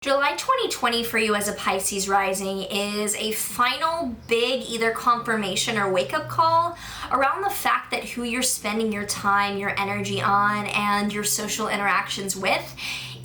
July 2020 for you as a Pisces rising is a final big either confirmation or wake-up call around the fact that who you're spending your time, your energy on, and your social interactions with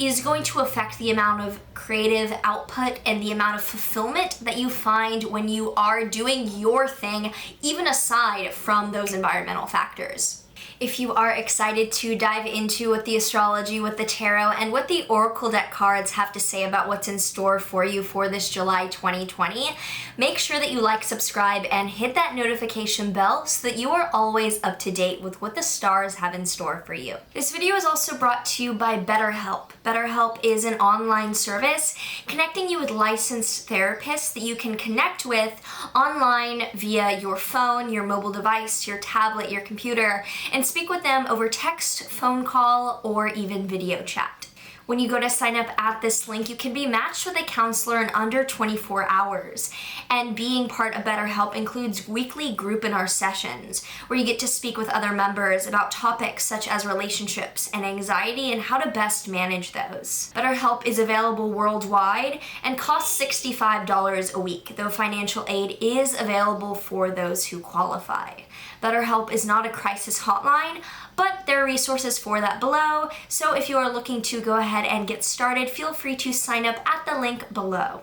is going to affect the amount of creative output and the amount of fulfillment that you find when you are doing your thing, even aside from those environmental factors. If you are excited to dive into what the astrology, what the tarot, and what the oracle deck cards have to say about what's in store for you for this July 2020, make sure that you like, subscribe, and hit that notification bell so that you are always up to date with what the stars have in store for you. This video is also brought to you by BetterHelp. BetterHelp is an online service connecting you with licensed therapists that you can connect with online via your phone, your mobile device, your tablet, your computer, and speak with them over text, phone call, or even video chat. When you go to sign up at this link, you can be matched with a counselor in under 24 hours. And being part of BetterHelp includes weekly group sessions, where you get to speak with other members about topics such as relationships and anxiety and how to best manage those. BetterHelp is available worldwide and costs $65 a week, though financial aid is available for those who qualify. BetterHelp is not a crisis hotline, but there are resources for that below, so if you are looking to go ahead and get started, feel free to sign up at the link below.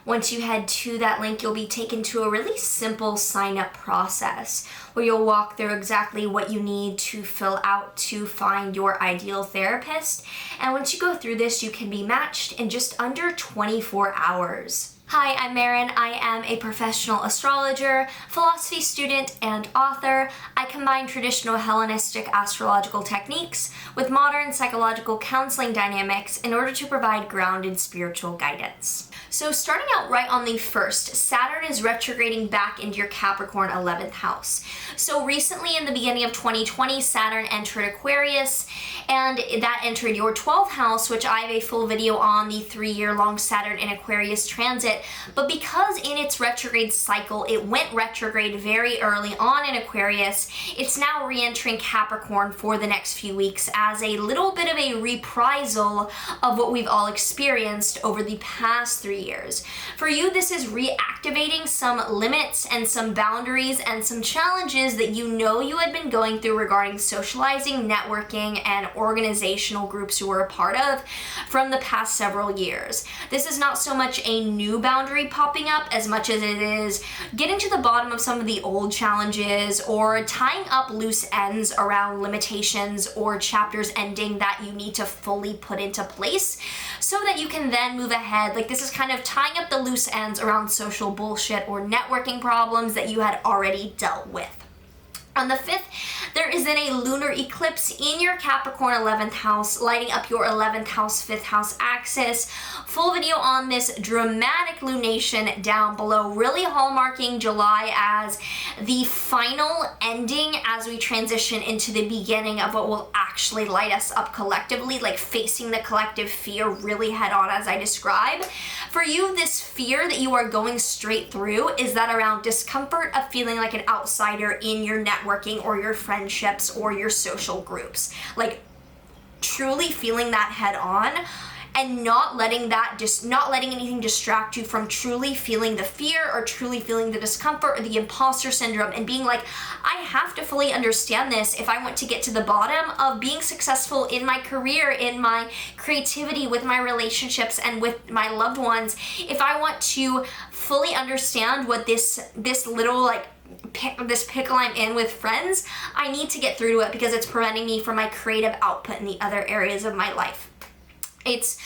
Once you head to that link, you'll be taken to a really simple sign-up process where you'll walk through exactly what you need to fill out to find your ideal therapist. And once you go through this, you can be matched in just under 24 hours. Hi, I'm Maren. I am a professional astrologer, philosophy student, and author. I combine traditional Hellenistic astrological techniques with modern psychological counseling dynamics in order to provide grounded spiritual guidance. So starting out right on the 1st, Saturn is retrograding back into your Capricorn 11th house. So recently in the beginning of 2020, Saturn entered Aquarius, and that entered your 12th house, which I have a full video on the 3-year-long Saturn in Aquarius transit. But because in its retrograde cycle, it went retrograde very early on in Aquarius, it's now re-entering Capricorn for the next few weeks as a little bit of a reprisal of what we've all experienced over the past 3 years. For you, this is reactivating some limits and some boundaries and some challenges that you know you had been going through regarding socializing, networking, and organizational groups you were a part of from the past several years. This is not so much a new boundary popping up as much as it is getting to the bottom of some of the old challenges or tying up loose ends around limitations or chapters ending that you need to fully put into place so that you can then move ahead. Like, this is kind of tying up the loose ends around social bullshit or networking problems that you had already dealt with. On the 5th, there is then a lunar eclipse in your Capricorn 11th house, lighting up your 11th house, 5th house axis. Full video on this dramatic lunation down below, really hallmarking July as the final ending as we transition into the beginning of what will actually light us up collectively, like facing the collective fear really head on as I describe. For you, this fear that you are going straight through is that around discomfort of feeling like an outsider in your networking or your friendships or your social groups. Like, truly feeling that head on and not letting anything distract you from truly feeling the fear or truly feeling the discomfort or the imposter syndrome and being like, I have to fully understand this if I want to get to the bottom of being successful in my career, in my creativity, with my relationships, and with my loved ones. If I want to fully understand what this little this pickle I'm in with friends, I need to get through to it because it's preventing me from my creative output in the other areas of my life. It's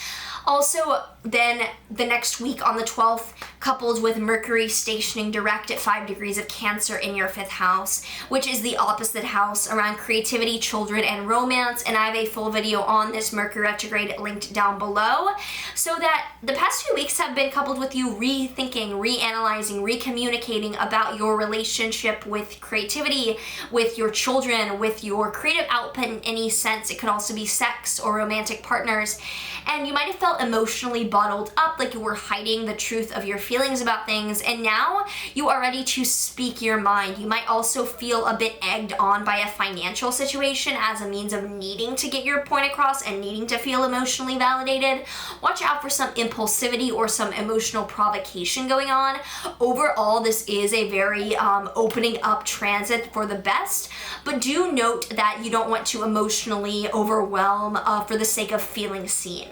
also then the next week on the 12th, coupled with Mercury stationing direct at 5 degrees of Cancer in your 5th house, which is the opposite house around creativity, children, and romance. And I have a full video on this Mercury retrograde linked down below. So that the past few weeks have been coupled with you rethinking, reanalyzing, recommunicating about your relationship with creativity, with your children, with your creative output in any sense. It could also be sex or romantic partners. And you might have felt emotionally bottled up, like you were hiding the truth of your feelings about things, and now you are ready to speak your mind. You might also feel a bit egged on by a financial situation as a means of needing to get your point across and needing to feel emotionally validated. Watch out for some impulsivity or some emotional provocation going on. Overall, this is a very opening up transit for the best, but do note that you don't want to emotionally overwhelm for the sake of feeling seen.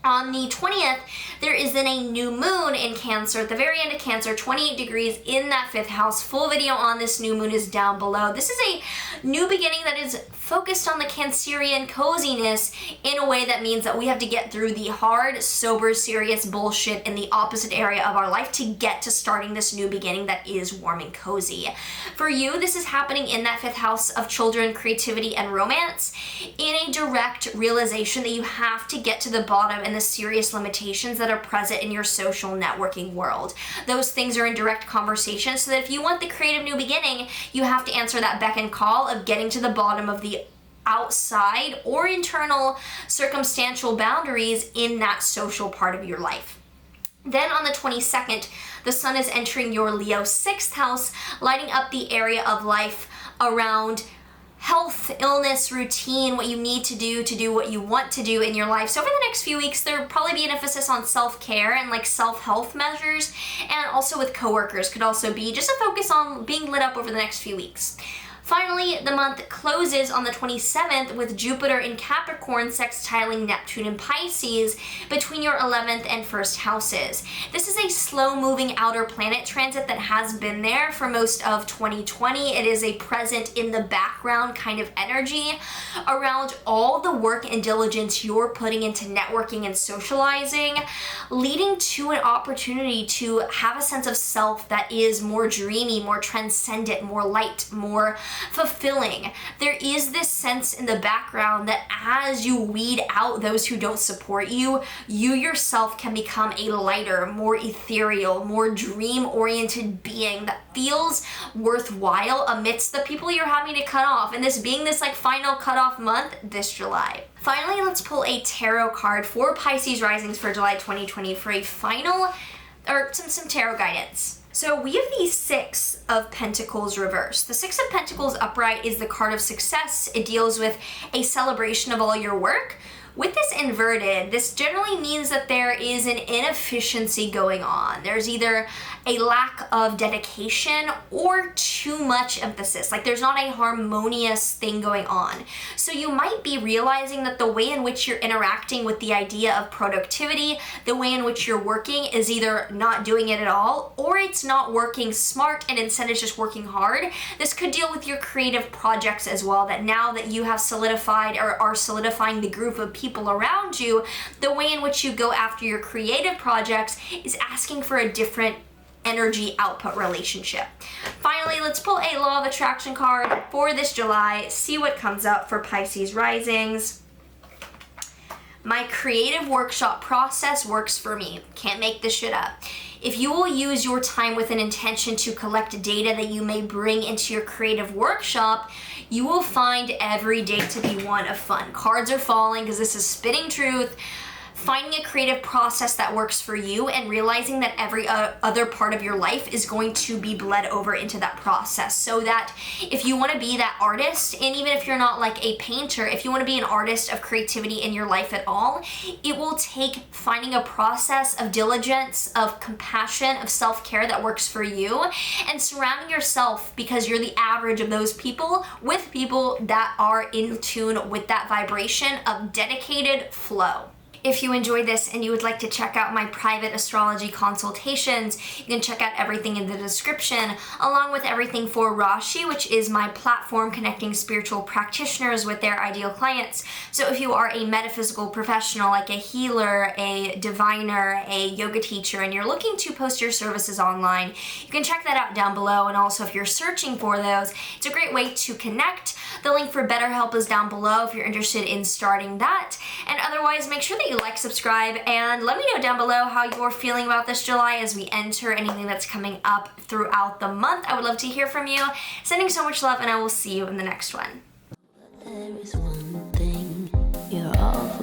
On the 20th, there is then a new moon in Cancer, at the very end of Cancer, 28 degrees in that 5th house. Full video on this new moon is down below. This is a new beginning that is focused on the Cancerian coziness in a way that means that we have to get through the hard, sober, serious bullshit in the opposite area of our life to get to starting this new beginning that is warm and cozy. For you, this is happening in that 5th house of children, creativity, and romance, in a direct realization that you have to get to the bottom and the serious limitations that are present in your social networking world. Those things are in direct conversation, so that if you want the creative new beginning, you have to answer that beck and call of getting to the bottom of the outside or internal circumstantial boundaries in that social part of your life. Then on the 22nd, the sun is entering your Leo 6th house, lighting up the area of life around health, illness, routine, what you need to do what you want to do in your life. So over the next few weeks, there'll probably be an emphasis on self-care and like self-health measures, and also with coworkers could also be just a focus on being lit up over the next few weeks. Finally, the month closes on the 27th with Jupiter in Capricorn sextiling Neptune in Pisces between your 11th and 1st houses. This is a slow-moving outer planet transit that has been there for most of 2020. It is a present in the background kind of energy around all the work and diligence you're putting into networking and socializing, leading to an opportunity to have a sense of self that is more dreamy, more transcendent, more light, more fulfilling. There is this sense in the background that as you weed out those who don't support you, you yourself can become a lighter, more ethereal, more dream-oriented being that feels worthwhile amidst the people you're having to cut off. And this being this like final cutoff month, this July. Finally, let's pull a tarot card for Pisces Risings for July 2020 for a final, or some tarot guidance. So we have the Six of Pentacles reversed. The Six of Pentacles upright is the card of success. It deals with a celebration of all your work. With this inverted, this generally means that there is an inefficiency going on. There's either a lack of dedication or too much emphasis. Like there's not a harmonious thing going on. So you might be realizing that the way in which you're interacting with the idea of productivity, the way in which you're working is either not doing it at all, or it's not working smart and instead it's just working hard. This could deal with your creative projects as well, that now that you have solidified or are solidifying the group of people around you, the way in which you go after your creative projects is asking for a different energy output relationship. Finally, let's pull a law of attraction card for this July, see what comes up for Pisces Risings. My creative workshop process works for me. Can't make this shit up. If you will use your time with an intention to collect data that you may bring into your creative workshop, you will find every day to be one of fun. Cards are falling because this is spitting truth. Finding a creative process that works for you and realizing that every other part of your life is going to be bled over into that process, so that if you want to be that artist, and even if you're not like a painter, if you want to be an artist of creativity in your life at all, it will take finding a process of diligence, of compassion, of self-care that works for you, and surrounding yourself, because you're the average of those people, with people that are in tune with that vibration of dedicated flow. If you enjoyed this and you would like to check out my private astrology consultations, you can check out everything in the description, along with everything for Rashi, which is my platform connecting spiritual practitioners with their ideal clients. So if you are a metaphysical professional, like a healer, a diviner, a yoga teacher, and you're looking to post your services online, you can check that out down below. And also if you're searching for those, it's a great way to connect. The link for BetterHelp is down below if you're interested in starting that. And otherwise, make sure that you like, subscribe, and let me know down below how you're feeling about this July as we enter anything that's coming up throughout the month. I would love to hear from you. Sending so much love, and I will see you in the next one. There is one thing you're all